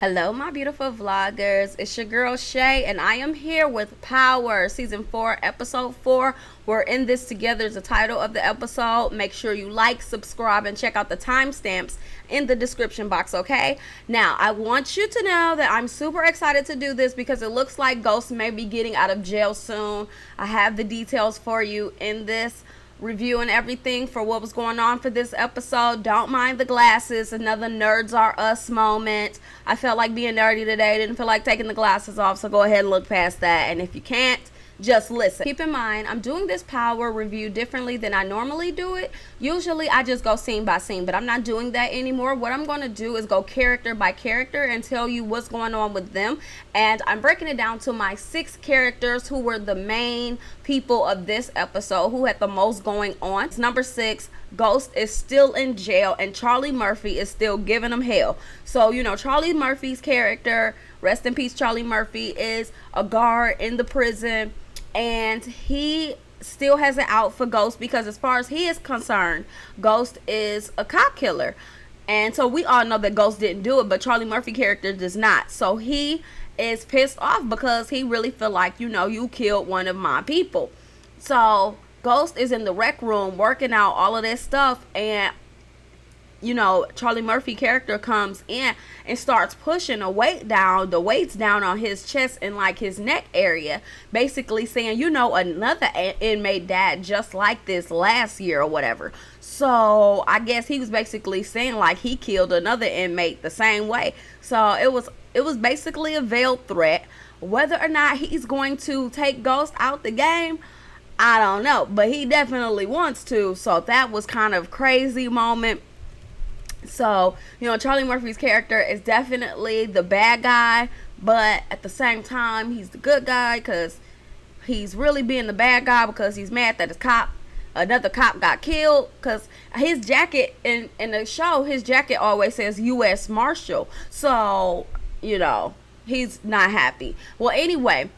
Hello, my beautiful vloggers. It's your girl Shay, and I am here with Power Season 4, Episode 4. We're in this together is the title of the episode. Make sure you like, subscribe, and check out the timestamps in the description box, okay? Now, I want you to know that I'm super excited to do this because it looks like Ghost may be getting out of jail soon. I have the details for you in this review and everything for what was going on for this episode. Don't mind the glasses, another Nerds Are Us moment. I felt like being nerdy today, didn't feel like taking the glasses off, so go ahead and look past that. And if you can't, just listen. Keep in mind, I'm doing this Power review differently than I normally do it. Usually I just go scene by scene, but I'm not doing that anymore. What I'm going to do is go character by character and tell you what's going on with them. And I'm breaking it down to my 6 characters who were the main people of this episode, who had the most going on. Number 6, Ghost is still in jail and Charlie Murphy is still giving him hell. So, you know, Charlie Murphy's character, rest in peace Charlie Murphy, is a guard in the prison, and he still has it out for Ghost because as far as he is concerned, Ghost is a cop killer. And so we all know that Ghost didn't do it, but Charlie Murphy character does not. So he is pissed off because he really feel like, you know, you killed one of my people. So Ghost is in the rec room working out all of this stuff, and you know, Charlie Murphy character comes in and starts pushing the weights down on his chest and like his neck area, basically saying, you know, another inmate died just like this last year or whatever. So I guess he was basically saying like he killed another inmate the same way. So it was basically a veiled threat. Whether or not he's going to take Ghost out the game, I don't know, but he definitely wants to. So that was kind of crazy moment. So, you know, Charlie Murphy's character is definitely the bad guy, but at the same time, he's the good guy because he's really being the bad guy because he's mad that another cop got killed, because his jacket in the show, his jacket always says U.S. Marshal. So, you know, he's not happy. Well, anyway,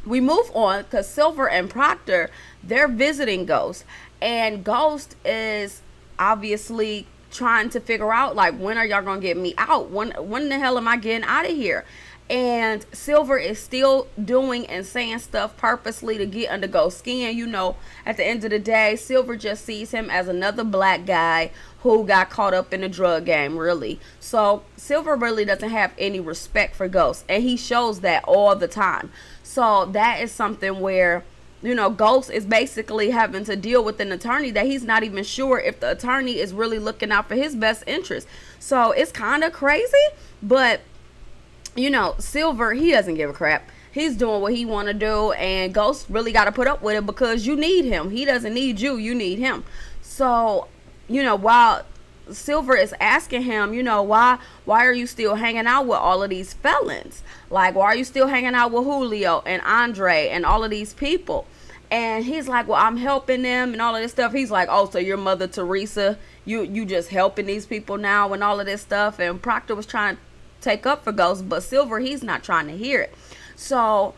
we move on because Silver and Proctor, they're visiting Ghost, and Ghost is obviously trying to figure out, like, when are y'all gonna get me out? When the hell am I getting out of here? And Silver is still doing and saying stuff purposely to get under Ghost's skin. You know, at the end of the day, Silver just sees him as another black guy who got caught up in the drug game, really. So Silver really doesn't have any respect for Ghost, and he shows that all the time. So that is something where, you know, Ghost is basically having to deal with an attorney that he's not even sure if the attorney is really looking out for his best interest. So it's kind of crazy, but, you know, Silver, he doesn't give a crap. He's doing what he want to do, and Ghost really got to put up with it because you need him. He doesn't need you. You need him. So, you know, while Silver is asking him, you know, why are you still hanging out with all of these felons? Like, why are you still hanging out with Julio and Andre and all of these people? And he's like, well, I'm helping them and all of this stuff. He's like, oh, so your Mother Teresa, you just helping these people now and all of this stuff. And Proctor was trying to take up for Ghost, but Silver, he's not trying to hear it. So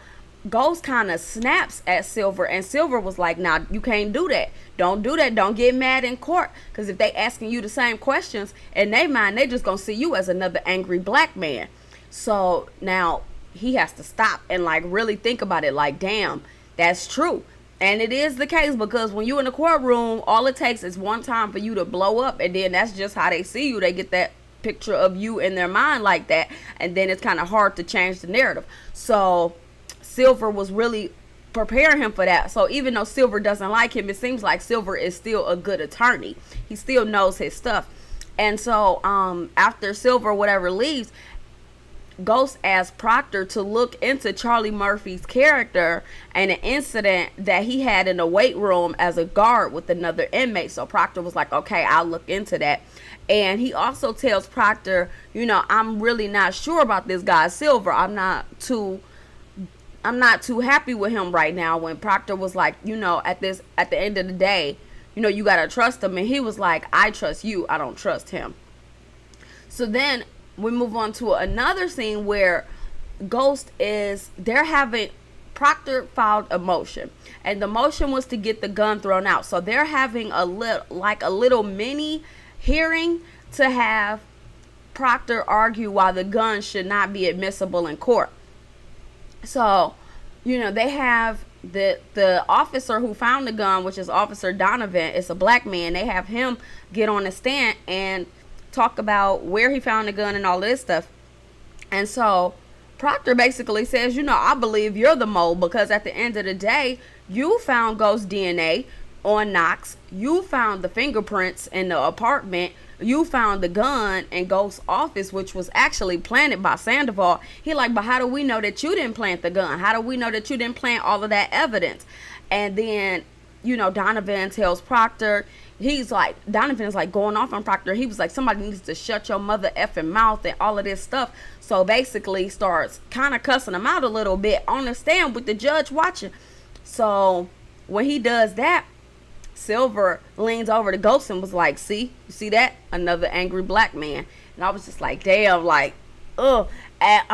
Ghost kind of snaps at Silver, and Silver was like, nah, you can't do that. Don't do that. Don't get mad in court, because if they asking you the same questions, in their mind, they just gonna see you as another angry black man. So now he has to stop and like really think about it, like, damn, that's true. And it is the case, because when you in the courtroom, all it takes is one time for you to blow up, and then that's just how they see you. They get that picture of you in their mind like that, and then it's kind of hard to change the narrative. So Silver was really preparing him for that. So even though Silver doesn't like him, it seems like Silver is still a good attorney. He still knows his stuff. And so after Silver whatever leaves, Ghost asks Proctor to look into Charlie Murphy's character and an incident that he had in the weight room as a guard with another inmate. So Proctor was like, okay, I'll look into that. And he also tells Proctor, you know, I'm really not sure about this guy Silver. I'm not too happy with him right now. When Proctor was like, you know, at the end of the day, you know, you gotta trust him. And he was like, I trust you, I don't trust him. So then we move on to another scene where Proctor filed a motion, and the motion was to get the gun thrown out. So they're having a little mini hearing to have Proctor argued why the gun should not be admissible in court. So, they have the officer who found the gun, which is Officer Donovan. It's a black man. They have him get on the stand and talk about where he found the gun and all this stuff. And so Proctor basically says, I believe you're the mole, because at the end of the day, you found Ghost DNA on Knox. You found the fingerprints in the apartment. You found the gun in Ghost's office, which was actually planted by Sandoval. He like, but how do we know that you didn't plant the gun? How do we know that you didn't plant all of that evidence? And then, Donovan tells Proctor, Donovan's like going off on Proctor. He was like, somebody needs to shut your mother effing mouth and all of this stuff. So basically starts kind of cussing him out a little bit on the stand with the judge watching. So when he does that, Silver leans over to Ghost and was like, you see that? Another angry black man. And I was just like, damn, like, ugh. At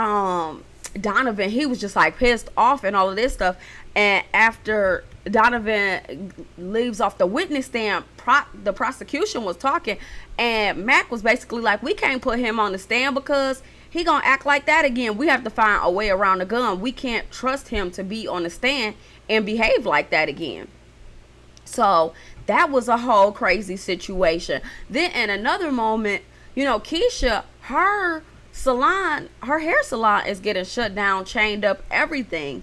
Donovan, he was just like pissed off and all of this stuff. And after Donovan leaves off the witness stand, the prosecution was talking, and Mac was basically like, we can't put him on the stand because he gonna act like that again. We have to find a way around the gun. We can't trust him to be on the stand and behave like that again. So that was a whole crazy situation. Then in another moment, Keisha, her hair salon is getting shut down, chained up, everything.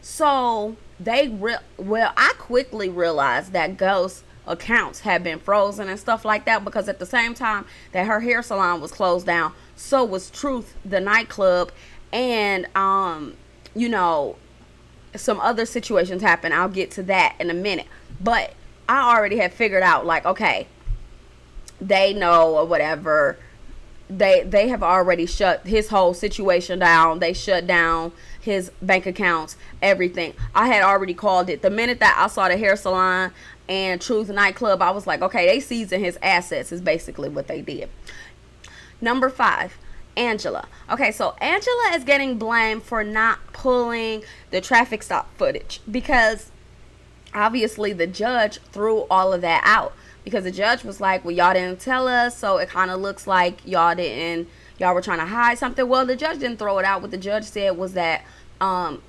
So I quickly realized that Ghost's accounts had been frozen and stuff like that, because at the same time that her hair salon was closed down, so was Truth, the nightclub, and some other situations happened. I'll get to that in a minute. But I already had figured out, like, okay, they know or whatever. They have already shut his whole situation down. They shut down his bank accounts, everything. I had already called it. The minute that I saw the hair salon and Truth nightclub, I was like, okay, they seizing his assets is basically what they did. Number 5. Angela. Okay, so Angela is getting blamed for not pulling the traffic stop footage, because obviously the judge threw all of that out, because the judge was like, well, y'all didn't tell us, so it kind of looks like y'all were trying to hide something. Well, the judge didn't throw it out. What the judge said was that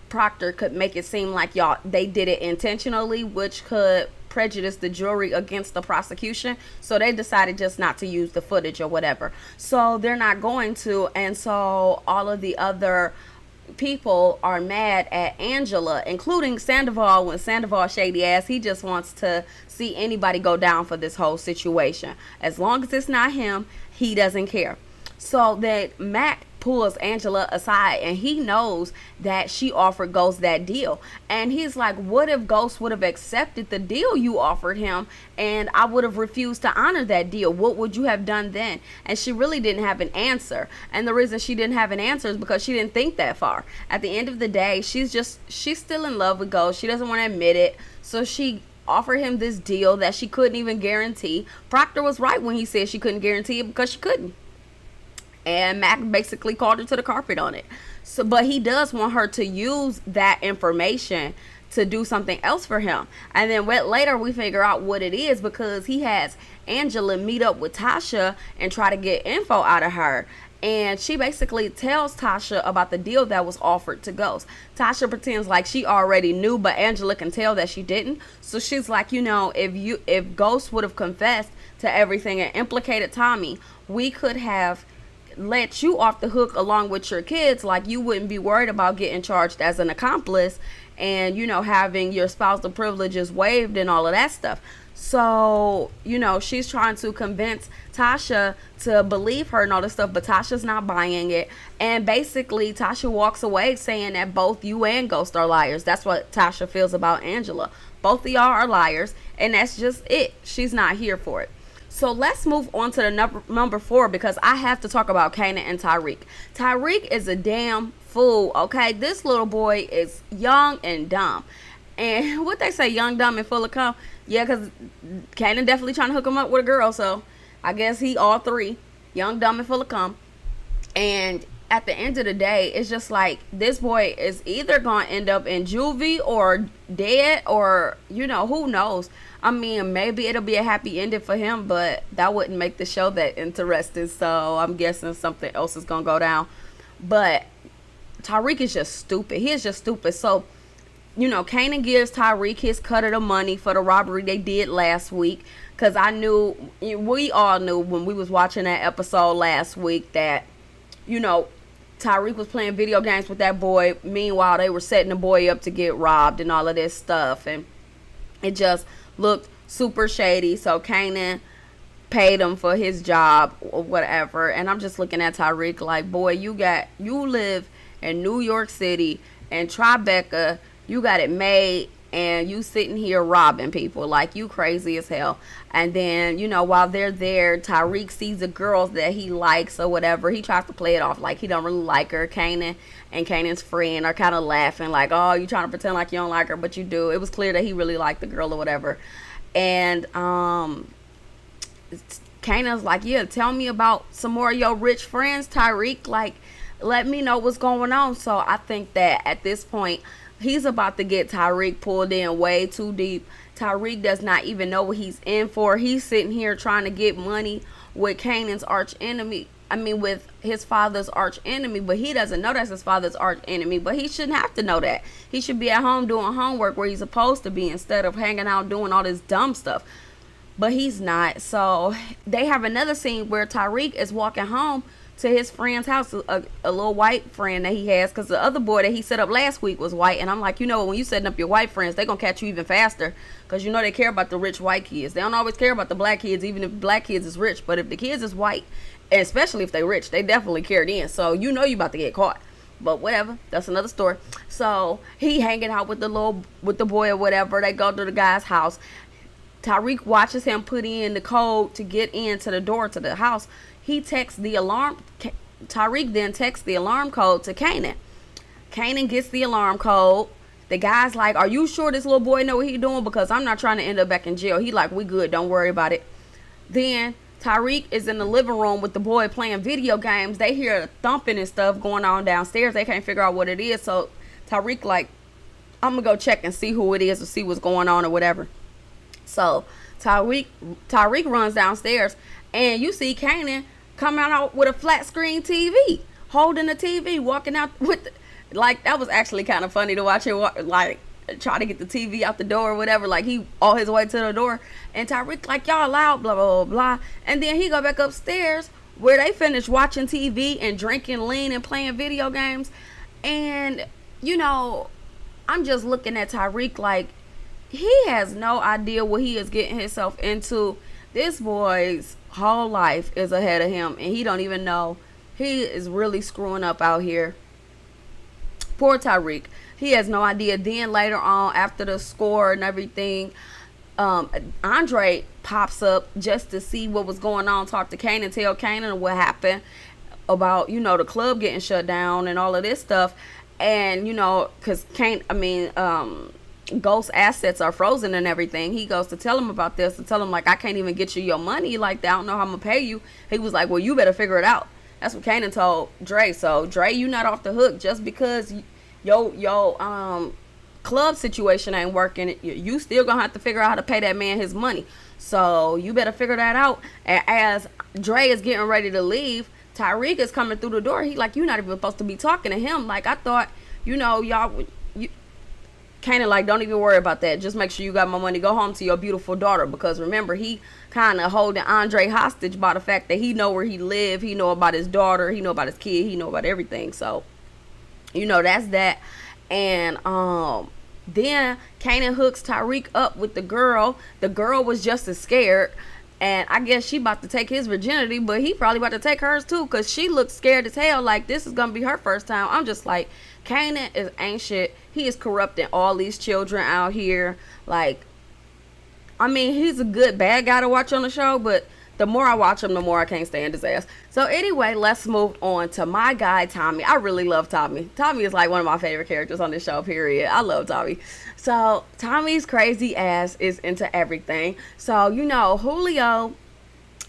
Proctor could make it seem like they did it intentionally, which could prejudice the jury against the prosecution. So they decided just not to use the footage or whatever. So they're not going to. And so all of the other people are mad at Angela, including Sandoval. When Sandoval shady ass, he just wants to see anybody go down for this whole situation. As long as it's not him, he doesn't care. So that Mac pulls Angela aside, and he knows that she offered Ghost that deal, and he's like, what if Ghost would have accepted the deal you offered him and I would have refused to honor that deal? What would you have done then? And she really didn't have an answer, and the reason she didn't have an answer is because she didn't think that far. At the end of the day, she's still in love with Ghost. She doesn't want to admit it, so she offered him this deal that she couldn't even guarantee. Proctor was right when he said she couldn't guarantee it, because she couldn't. And Mac basically called her to the carpet on it. So, but he does want her to use that information to do something else for him. And then later we figure out what it is, because he has Angela meet up with Tasha and try to get info out of her. And she basically tells Tasha about the deal that was offered to Ghost. Tasha pretends like she already knew, but Angela can tell that she didn't. So she's like, if Ghost would have confessed to everything and implicated Tommy, we could have let you off the hook along with your kids. Like, you wouldn't be worried about getting charged as an accomplice and having your spousal privileges waived and all of that stuff. So she's trying to convince Tasha to believe her and all this stuff, but Tasha's not buying it. And basically Tasha walks away saying that both you and Ghost are liars. That's what Tasha feels about Angela. Both of y'all are liars, and that's just it. She's not here for it. So let's move on to the number 4, because I have to talk about Kanan and Tariq. Tariq is a damn fool, okay? This little boy is young and dumb. And what they say, young, dumb, and full of cum? Yeah, because Kanan definitely trying to hook him up with a girl, so I guess he all three, young, dumb, and full of cum. And at the end of the day, it's just like this boy is either gonna end up in juvie or dead, or who knows. I mean, maybe it'll be a happy ending for him, but that wouldn't make the show that interesting. So I'm guessing something else is gonna go down. But Tariq is just stupid. He is just stupid. So Kanan gives Tariq his cut of the money for the robbery they did last week. Because we all knew when we was watching that episode last week that, Tariq was playing video games with that boy. Meanwhile, they were setting the boy up to get robbed and all of this stuff. And it just looked super shady. So Kanan paid him for his job or whatever. And I'm just looking at Tariq like, boy, you live in New York City and Tribeca. You got it made, and you sitting here robbing people. Like, you crazy as hell. And then, while they're there, Tariq sees the girls that he likes or whatever. He tries to play it off like he don't really like her. Kanan and Kanan's friend are kind of laughing like, oh, you trying to pretend like you don't like her, but you do. It was clear that he really liked the girl or whatever. And Kanan's like, yeah, tell me about some more of your rich friends, Tariq. Like, let me know what's going on. So I think that at this point, he's about to get Tariq pulled in way too deep. Tariq does not even know what he's in for. He's sitting here trying to get money with Kanan's arch enemy. I mean, with his father's arch enemy, but he doesn't know that's his father's arch enemy. But he shouldn't have to know that. He should be at home doing homework where he's supposed to be instead of hanging out doing all this dumb stuff. But he's not. So they have another scene where Tariq is walking home to his friend's house, a little white friend that he has, because the other boy that he set up last week was white. And I'm like, when you setting up your white friends, they're going to catch you even faster, because they care about the rich white kids. They don't always care about the black kids, even if black kids is rich. But if the kids is white, and especially if they're rich, they definitely care then. So you about to get caught. But whatever, that's another story. So he hanging out with the boy or whatever. They go to the guy's house. Tariq watches him put in the code to get into the door to the house. He texts the alarm. Tariq then texts the alarm code to Kanan. Kanan gets the alarm code. The guy's like, are you sure this little boy know what he doing? Because I'm not trying to end up back in jail. He like, we good. Don't worry about it. Then Tariq is in the living room with the boy playing video games. They hear thumping and stuff going on downstairs. They can't figure out what it is. So Tariq like, I'm going to go check and see who it is or see what's going on or whatever. So Tariq runs downstairs, and you see Kanan coming out with a flat screen TV, holding the TV, walking out with that was actually kind of funny to watch him try to get the TV out the door or whatever. Like, he all his way to the door, and Tariq like, y'all loud, blah blah blah blah. And then he go back upstairs where they finish watching TV and drinking lean and playing video games. And I'm just looking at Tariq like, he has no idea what he is getting himself into. This boy's whole life is ahead of him, and he don't even know. He is really screwing up out here. Poor Tariq. He has no idea. Then later on, after the score and everything, Andre pops up just to see what was going on, talk to Kanan, tell Kanan what happened about, the club getting shut down and all of this stuff. And, because Ghost's assets are frozen and everything. He goes to tell him about this, and tell him like, I can't even get you your money like that. I don't know how I'm gonna pay you. He was like, well, you better figure it out. That's what Kanan told Dre. So Dre, you not off the hook just because your club situation ain't working. You still gonna have to figure out how to pay that man his money. So you better figure that out. And as Dre is getting ready to leave, Tariq is coming through the door. He like, you're not even supposed to be talking to him. Like, I thought, y'all. Kanan like, don't even worry about that. Just make sure you got my money. Go home to your beautiful daughter. Because remember, he kind of holding Andre hostage by the fact that he know where he live. He know about his daughter. He know about his kid. He know about everything. So, that's that. And then Kanan hooks Tariq up with the girl. The girl was just as scared. And I guess she about to take his virginity. But he probably about to take hers too. Because she looks scared as hell. Like, this is going to be her first time. I'm just like, Kanan ain't shit. He is corrupting all these children out here. Like, he's a good bad guy to watch on the show, but the more I watch him, the more I can't stand his ass. So anyway, let's move on to my guy, Tommy. I really love Tommy. Tommy is like one of my favorite characters on this show, period. I love Tommy. So Tommy's crazy ass is into everything. So, Julio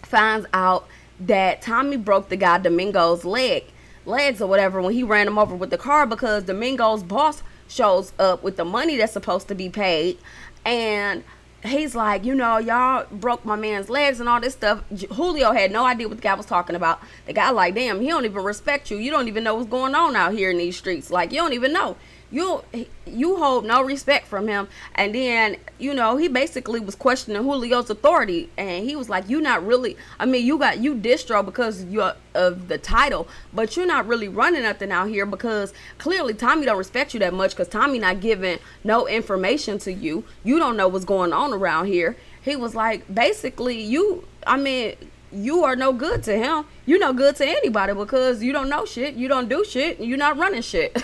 finds out that Tommy broke the guy Domingo's leg legs or whatever when he ran him over with the car, because Domingo's boss shows up with the money that's supposed to be paid, and he's like, y'all broke my man's legs and all this stuff. Julio had no idea what the guy was talking about. The guy like, damn, he don't even respect you. You don't even know what's going on out here in these streets. Like, you don't even know. You hold no respect from him. And then, he basically was questioning Julio's authority, and he was like, you not really, you distro because you're of the title, but you're not really running nothing out here, because clearly Tommy don't respect you that much, because Tommy not giving no information to you. You don't know what's going on around here. He was like, basically, you are no good to him. You no good to anybody, because you don't know shit, you don't do shit, and you're not running shit.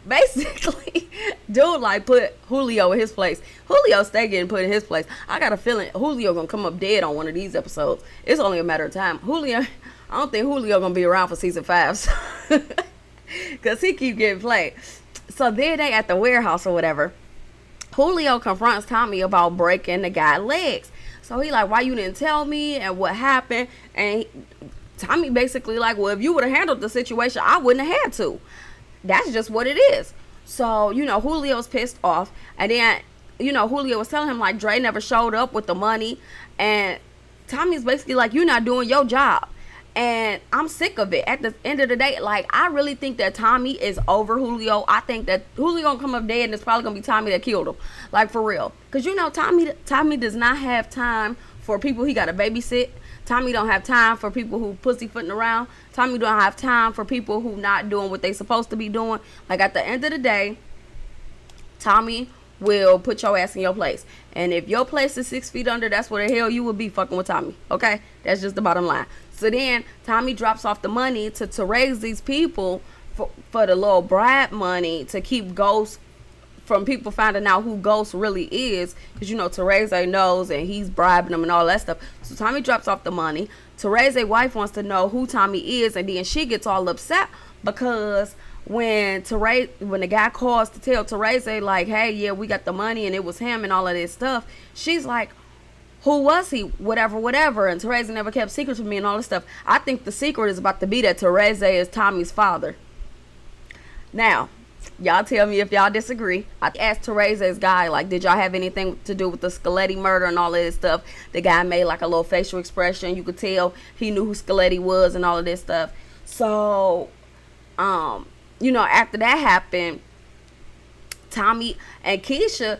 Basically, dude like put Julio in his place. Julio stay getting put in his place. I got a feeling Julio gonna come up dead on one of these episodes. It's only a matter of time. I don't think Julio gonna be around for season 5, so cause he keep getting played. So then they at the warehouse or whatever. Julio confronts Tommy about breaking the guy's legs. So he like, why you didn't tell me and what happened? And Tommy basically like, well, if you would have handled the situation, I wouldn't have had to. That's just what it is. So, Julio's pissed off. And then, Julio was telling him, like, Dre never showed up with the money. And Tommy's basically like, you're not doing your job. And I'm sick of it. At the end of the day, like, I really think that Tommy is over Julio. I think that Julio gonna come up dead, and it's probably gonna be Tommy that killed him. Like, for real. Because, Tommy does not have time for people he gotta babysit. Tommy don't have time for people who pussyfooting around. Tommy don't have time for people who not doing what they supposed to be doing. Like, at the end of the day, Tommy will put your ass in your place. And if your place is 6 feet under, that's where the hell you will be fucking with Tommy. Okay? That's just the bottom line. So then Tommy drops off the money to raise these people for the little bribe money to keep Ghost from people finding out who Ghost really is, because Therese knows and he's bribing them and all that stuff. So Tommy drops off the money. Therese's wife wants to know who Tommy is, and then she gets all upset because when the guy calls to tell Therese like, hey, yeah, we got the money and it was him and all of this stuff, she's like, who was he? Whatever. And Therese never kept secrets from me and all this stuff. I think the secret is about to be that Therese is Tommy's father. Now, y'all tell me if y'all disagree. I asked Therese's guy, like, did y'all have anything to do with the Scaletti murder and all of this stuff? The guy made like a little facial expression. You could tell he knew who Scaletti was and all of this stuff. So, after that happened, Tommy and Keisha,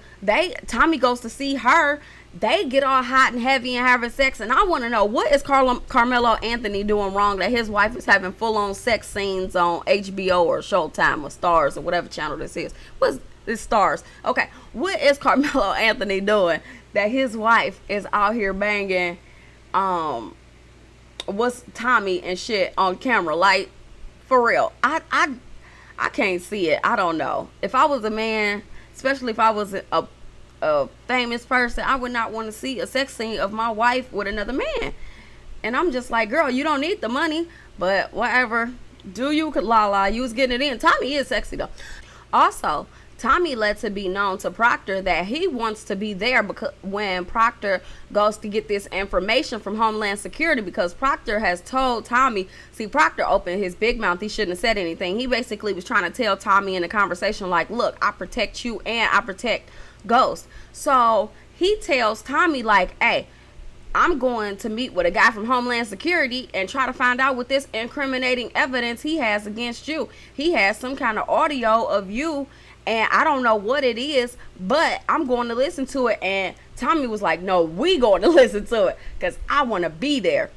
Tommy goes to see her. They get all hot and heavy and having sex, and I want to know, what is Carmelo Anthony doing wrong that his wife is having full-on sex scenes on HBO or Showtime or Stars or whatever channel this is? What's this, Stars? Okay, what is Carmelo Anthony doing that his wife is out here banging what's Tommy and shit on camera? Like, for real, I can't see it. I don't know. If I was a man, especially if I was a famous person, I would not want to see a sex scene of my wife with another man. And I'm just like, girl, you don't need the money, but whatever. Do you, Lala? You was getting it in. Tommy is sexy though. Also, Tommy lets it be known to Proctor that he wants to be there because when Proctor goes to get this information from Homeland Security, because Proctor has told Tommy, see, Proctor opened his big mouth. He shouldn't have said anything. He basically was trying to tell Tommy in the conversation, like, look, I protect you and I protect Ghost. So he tells Tommy, like, hey, I'm going to meet with a guy from Homeland Security and try to find out what this incriminating evidence he has against you. He has some kind of audio of you, and I don't know what it is, but I'm going to listen to it. And Tommy was like, no, we going to listen to it because I want to be there.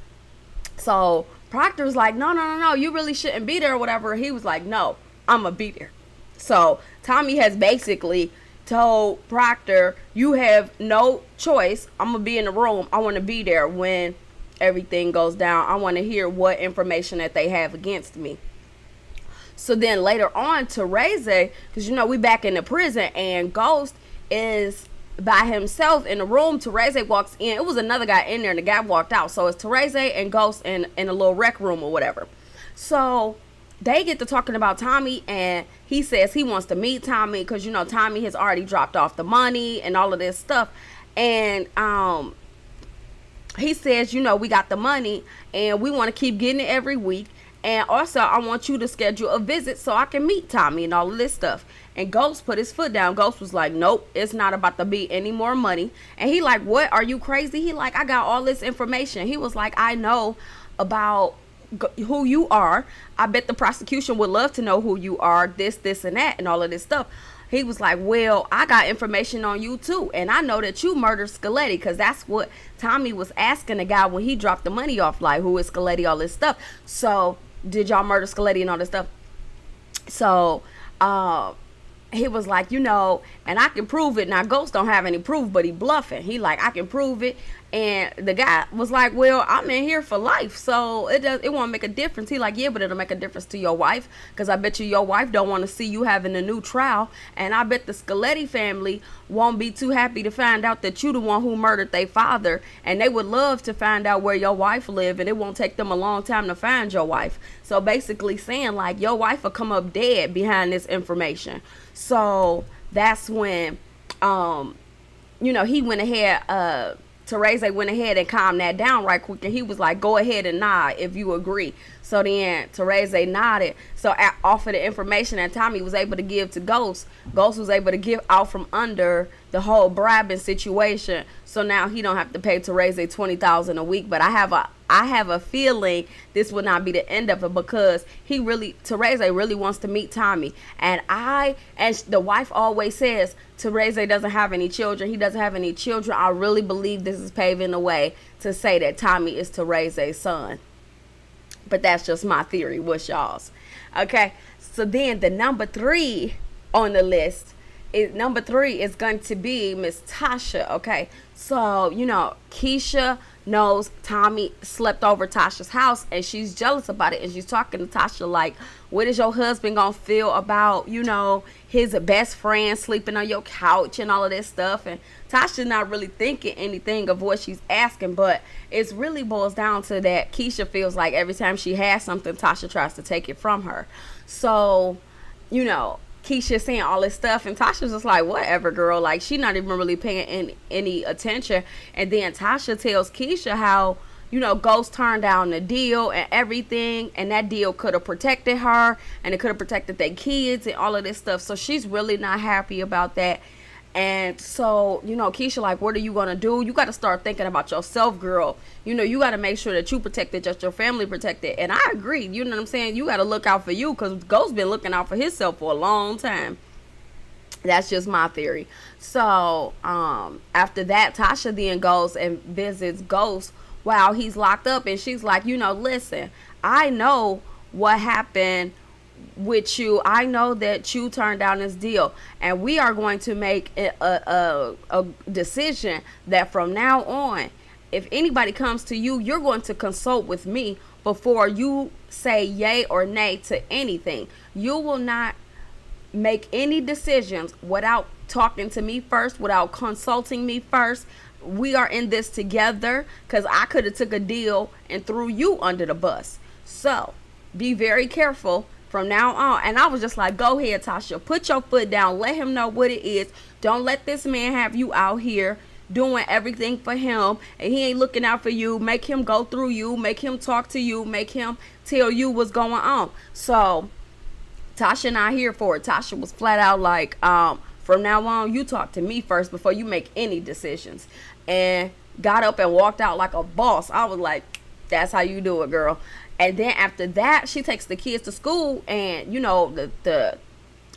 So Proctor's like, no, you really shouldn't be there or whatever. He was like, no, I'm going to be there. So Tommy has basically told Proctor, you have no choice. I'm going to be in the room. I want to be there when everything goes down. I want to hear what information that they have against me. So then later on, Therese, because we back in the prison and Ghost is by himself in the room. Therese walks in. It was another guy in there and the guy walked out. So it's Therese and Ghost in a little rec room or whatever. So they get to talking about Tommy, and he says he wants to meet Tommy because, Tommy has already dropped off the money and all of this stuff. And he says, we got the money and we want to keep getting it every week. And also, I want you to schedule a visit so I can meet Tommy and all of this stuff. And Ghost put his foot down. Ghost was like, nope, it's not about to be any more money. And he like, what? Are you crazy? He like, I got all this information. He was like, I know about who you are. I bet the prosecution would love to know who you are, this, and that, and all of this stuff. He was like, well, I got information on you too, and I know that you murdered Scaletti, because that's what Tommy was asking the guy when he dropped the money off, like, who is Scaletti, all this stuff. So did y'all murder Scaletti and all this stuff? So he was like, you know, and I can prove it. Now Ghost don't have any proof, but he bluffing. He like, I can prove it. And the guy was like, well, I'm in here for life, so it won't make a difference. He like, yeah, but it'll make a difference to your wife, because I bet you your wife don't want to see you having a new trial. And I bet the Scaletti family won't be too happy to find out that you the one who murdered their father, and they would love to find out where your wife live, and it won't take them a long time to find your wife. So basically saying like, your wife will come up dead behind this information. So that's when you know, he went ahead, Therese went ahead and calmed that down right quick, and he was like, go ahead and nod if you agree. So then Therese nodded. So off of the information that Tommy was able to give to Ghost was able to give out from under the whole bribing situation. So now he don't have to pay Therese $20,000 a week. But I have a feeling this will not be the end of it, because Therese really wants to meet Tommy. And the wife always says Therese doesn't have any children. He doesn't have any children. I really believe this is paving the way to say that Tommy is Therese's son. But that's just my theory. What's y'all's? Okay. So then the number 3 on the list number 3 is going to be Miss Tasha. Okay. So, you know, Keisha knows Tommy slept over Tasha's house, and she's jealous about it, and she's talking to Tasha like, what is your husband gonna feel about, you know, his best friend sleeping on your couch and all of this stuff? And Tasha's not really thinking anything of what she's asking, but it really boils down to that Keisha feels like every time she has something, Tasha tries to take it from her. So, you know, Keisha saying all this stuff, and Tasha's just like, whatever, girl. Like, she not even really paying any attention. And then Tasha tells Keisha how, you know, Ghost turned down the deal and everything, and that deal could have protected her, and it could have protected their kids and all of this stuff. So she's really not happy about that. And so, you know, Keisha like, what are you gonna do? You got to start thinking about yourself, girl. You know, you got to make sure that you protected, just your family protected. And I agree. You know what I'm saying? You got to look out for you, because Ghost been looking out for himself for a long time. That's just my theory. So after that, Tasha then goes and visits Ghost while he's locked up, and she's like, you know, listen, I know what happened with you. I know that you turned down this deal, and we are going to make a decision that from now on, if anybody comes to you, you're going to consult with me before you say yay or nay to anything. You will not make any decisions without talking to me first, without consulting me first. We are in this together, because I could have took a deal and threw you under the bus. So be very careful from now on. And I was just like, go ahead, Tasha, put your foot down, let him know what it is. Don't let this man have you out here doing everything for him, and he ain't looking out for you. Make him go through you, make him talk to you, make him tell you what's going on. So Tasha not here for it. Tasha was flat out like, from now on, you talk to me first before you make any decisions. And got up and walked out like a boss. I was like, that's how you do it, girl. And then after that, she takes the kids to school, and you know, it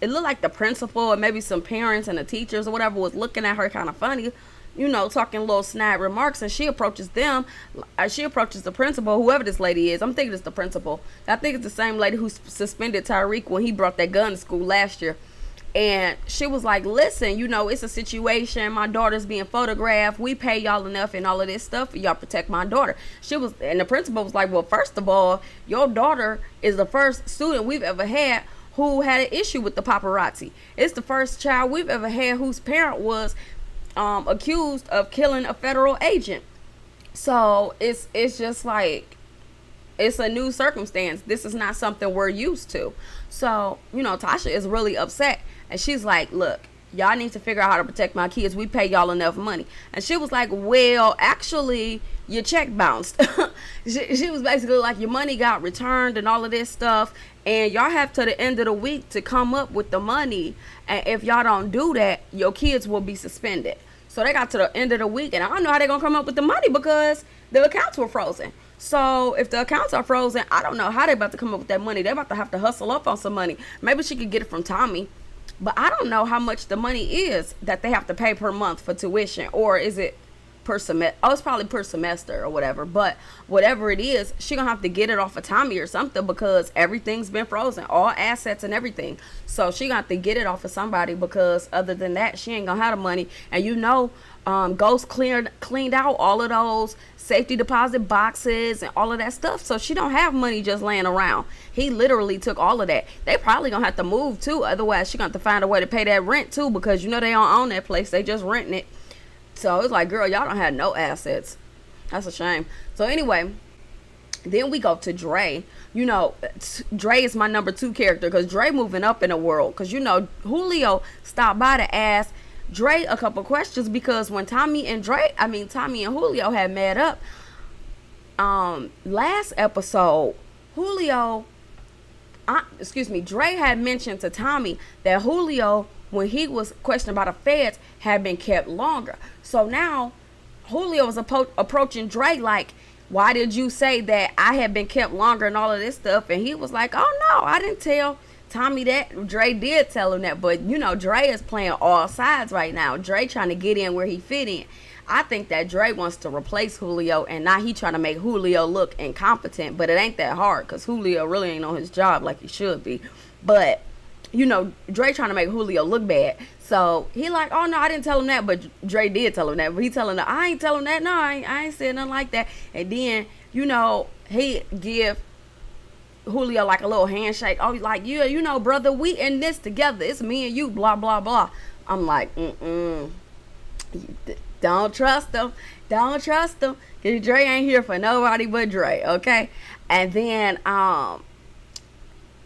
looked like the principal and maybe some parents and the teachers or whatever was looking at her kind of funny, you know, talking little snide remarks. And she approaches them. She approaches the principal, whoever this lady is. I'm thinking it's the principal. I think it's the same lady who suspended Tariq when he brought that gun to school last year. And she was like, listen, you know, it's a situation. My daughter's being photographed. We pay y'all enough and all of this stuff, and y'all protect my daughter. And the principal was like, well, first of all, your daughter is the first student we've ever had who had an issue with the paparazzi. It's the first child we've ever had whose parent was accused of killing a federal agent. So it's just like, it's a new circumstance. This is not something we're used to. So, you know, Tasha is really upset. And she's like, look, y'all need to figure out how to protect my kids. We pay y'all enough money. And she was like, well, actually, your check bounced. She was basically like, your money got returned and all of this stuff, and y'all have to the end of the week to come up with the money, and if y'all don't do that, your kids will be suspended. So they got to the end of the week, and I don't know how they're gonna come up with the money because the accounts were frozen. So if the accounts are frozen, I don't know how they're about to come up with that money. They're about to have to hustle up on some money. Maybe she could get it from Tommy, but I don't know how much the money is that they have to pay per month for tuition, or is it per semester? Oh, it's probably per semester or whatever. But whatever it is, she gonna have to get it off of Tommy or something, because everything's been frozen, all assets and everything. So she got to get it off of somebody, because other than that, she ain't gonna have the money. And Ghost cleaned out all of those safety deposit boxes and all of that stuff, so she don't have money just laying around. He literally took all of that. They probably gonna have to move too, otherwise she gonna have to find a way to pay that rent too, because they don't own that place, they just renting it. So it's like, girl, y'all don't have no assets. That's a shame. So anyway, then we go to Dre. Dre is my number 2 character, because Dre moving up in the world, because Julio stopped by to ask Dre a couple questions, because when Tommy and Julio had met up last episode, Dre had mentioned to Tommy that Julio, when he was questioned by the feds, had been kept longer. So now Julio was approaching Dre like, why did you say that I had been kept longer and all of this stuff? And he was like, oh no, I didn't tell Tommy that. Dre did tell him that, but Dre is playing all sides right now. Dre trying to get in where he fit in. I think that Dre wants to replace Julio, and now he trying to make Julio look incompetent, but it ain't that hard, because Julio really ain't on his job like he should be. But Dre trying to make Julio look bad. So he like, oh no, I didn't tell him that, but Dre did tell him that. But he telling him, I ain't telling him that. No, I ain't said nothing like that. And then he give Julio like a little handshake. Oh, he's like, yeah, brother, we in this together. It's me and you, blah blah blah. I'm like, don't trust him. Don't trust him. Cause Dre ain't here for nobody but Dre, okay? And then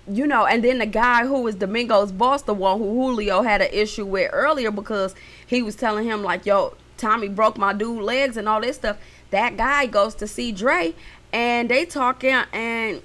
and then the guy who was Domingo's boss, the one who Julio had an issue with earlier, because he was telling him like, yo, Tommy broke my dude legs and all this stuff. That guy goes to see Dre, and they talking, and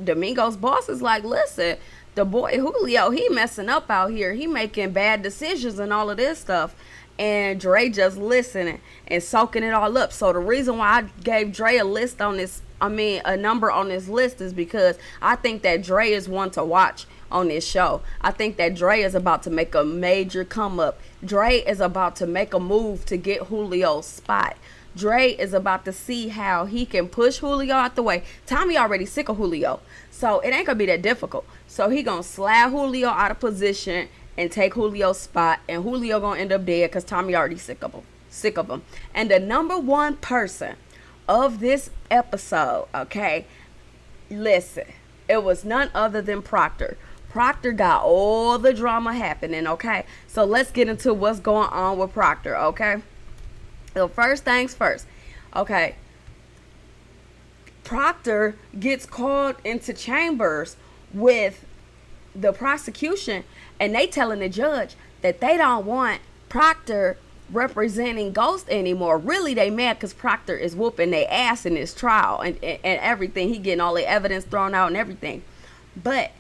Domingo's boss is like, listen, the boy Julio, he messing up out here. He making bad decisions and all of this stuff. And Dre just listening and soaking it all up. So the reason why I gave Dre a number on this list, is because I think that Dre is one to watch on this show. I think that Dre is about to make a major come up. Dre is about to make a move to get Julio's spot. Dre is about to see how he can push Julio out the way. Tommy already sick of Julio, so it ain't gonna be that difficult. So he gonna slap Julio out of position and take Julio's spot, and Julio gonna end up dead because Tommy already sick of him. And the number 1 person of this episode, okay, listen, it was none other than Proctor. Proctor got all the drama happening, okay? So let's get into what's going on with Proctor, okay? So first things first, okay, Proctor gets called into chambers with the prosecution, and they telling the judge that they don't want Proctor representing Ghost anymore. Really, they mad because Proctor is whooping their ass in this trial and everything. He getting all the evidence thrown out and everything. But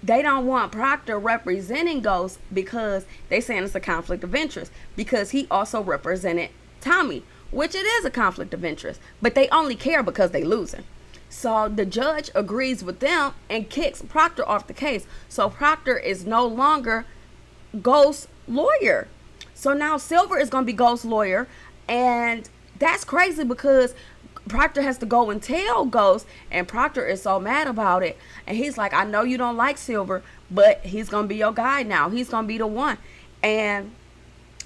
they don't want Proctor representing Ghost because they saying it's a conflict of interest, because he also represented Tommy, which it is a conflict of interest, but they only care because they losing. So the judge agrees with them and kicks Proctor off the case. So Proctor is no longer Ghost's lawyer. So now Silver is going to be Ghost's lawyer, and that's crazy because Proctor has to go and tell Ghost, and Proctor is so mad about it. And he's like, I know you don't like Silver, but he's going to be your guy now. He's going to be the one.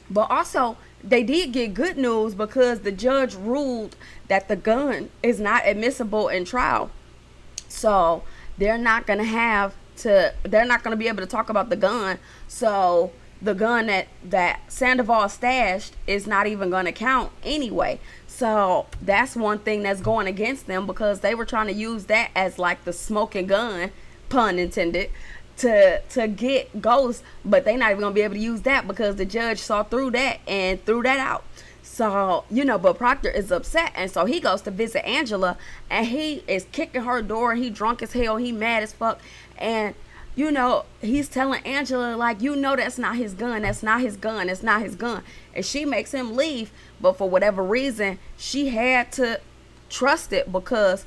But also, they did get good news because the judge ruled that the gun is not admissible in trial. So they're not going to be able to talk about the gun. So the gun that Sandoval stashed is not even going to count anyway. So that's one thing that's going against them, because they were trying to use that as like the smoking gun, pun intended, to get Ghost, but they not even gonna be able to use that because the judge saw through that and threw that out. So, but Proctor is upset, and so he goes to visit Angela, and he is kicking her door. He drunk as hell. He mad as fuck. And, he's telling Angela, like, that's not his gun. That's not his gun. That's not his gun. And she makes him leave. But for whatever reason, she had to trust it because,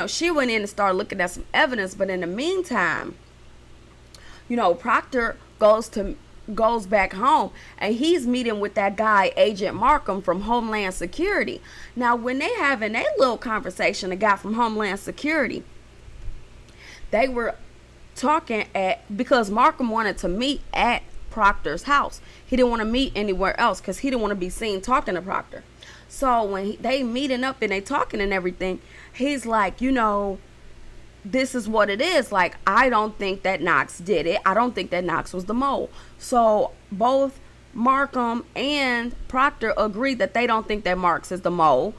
she went in and started looking at some evidence. But in the meantime, Proctor goes back home, and he's meeting with that guy, Agent Markham from Homeland Security. Now, when they having a little conversation, the guy from Homeland Security, they were talking because Markham wanted to meet at Proctor's house. He didn't want to meet anywhere else because he didn't want to be seen talking to Proctor. So when they meeting up and they talking and everything, he's like, this is what it is. Like, I don't think that Knox did it. I don't think that Knox was the mole. So both Markham and Proctor agreed that they don't think that Knox is the mole.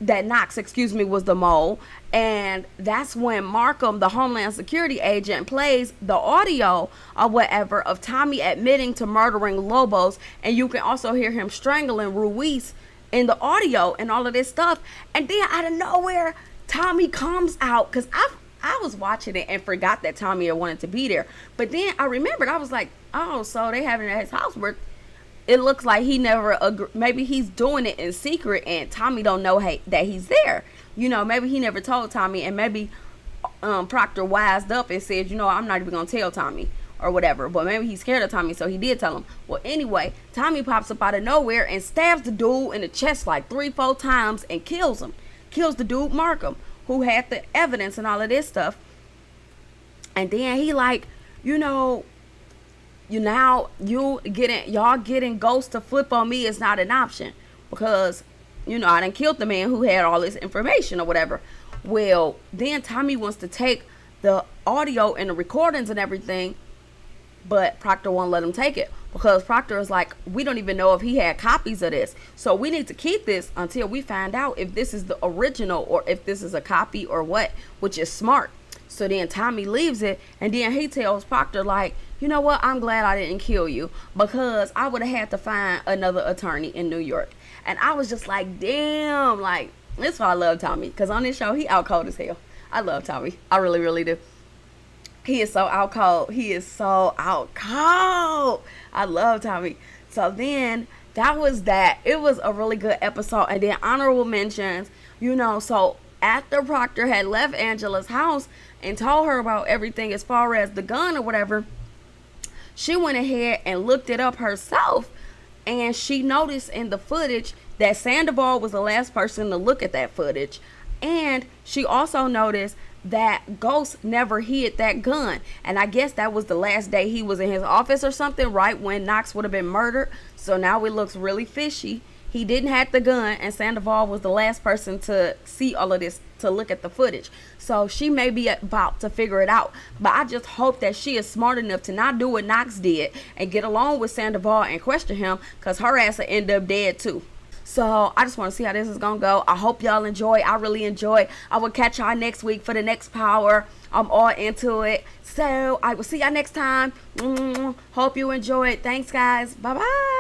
That Knox, was the mole. And that's when Markham, the Homeland Security agent, plays the audio or whatever of Tommy admitting to murdering Lobos. And you can also hear him strangling Ruiz in the audio and all of this stuff. And then out of nowhere, Tommy comes out, because I was watching it and forgot that Tommy had wanted to be there. But then I remembered, I was like, oh, so they having it at his house where it looks like he never maybe he's doing it in secret and Tommy don't know that he's there. Maybe he never told Tommy, and maybe Proctor wised up and said, I'm not even going to tell Tommy or whatever. But maybe he's scared of Tommy, so he did tell him. Well, anyway, Tommy pops up out of nowhere and stabs the dude in the chest like 3-4 times and kills him. Kills the dude, Markham, who had the evidence and all of this stuff. And then he like, y'all getting Ghost to flip on me is not an option, because I done killed the man who had all this information or whatever. Well, then Tommy wants to take the audio and the recordings and everything, but Proctor won't let him take it, because Proctor is like, we don't even know if he had copies of this, so we need to keep this until we find out if this is the original or if this is a copy or what, which is smart. So then Tommy leaves it, and then he tells Proctor, like, you know what, I'm glad I didn't kill you, because I would have had to find another attorney in New York. And I was just like, damn, like, that's why I love Tommy, because on this show, he out cold as hell. I love Tommy. I really, really do. He is so out cold. He is so out cold. I love Tommy. So then, that was that. It was a really good episode. And then honorable mentions, so after Proctor had left Angela's house and told her about everything as far as the gun or whatever, she went ahead and looked it up herself, and she noticed in the footage that Sandoval was the last person to look at that footage. And she also noticed that Ghost never hid that gun, and I guess that was the last day he was in his office or something, right when Knox would have been murdered. So now it looks really fishy. He didn't have the gun, and Sandoval was the last person to see all of this, to look at the footage. So she may be about to figure it out, but I just hope that she is smart enough to not do what Knox did and get along with Sandoval and question him, because her ass will end up dead too. So I just want to see how this is gonna go. I hope y'all enjoy. I really enjoy. I will catch y'all next week for the next power. I'm all into it. So I will see y'all next time. Hope you enjoy it. Thanks, guys. Bye bye.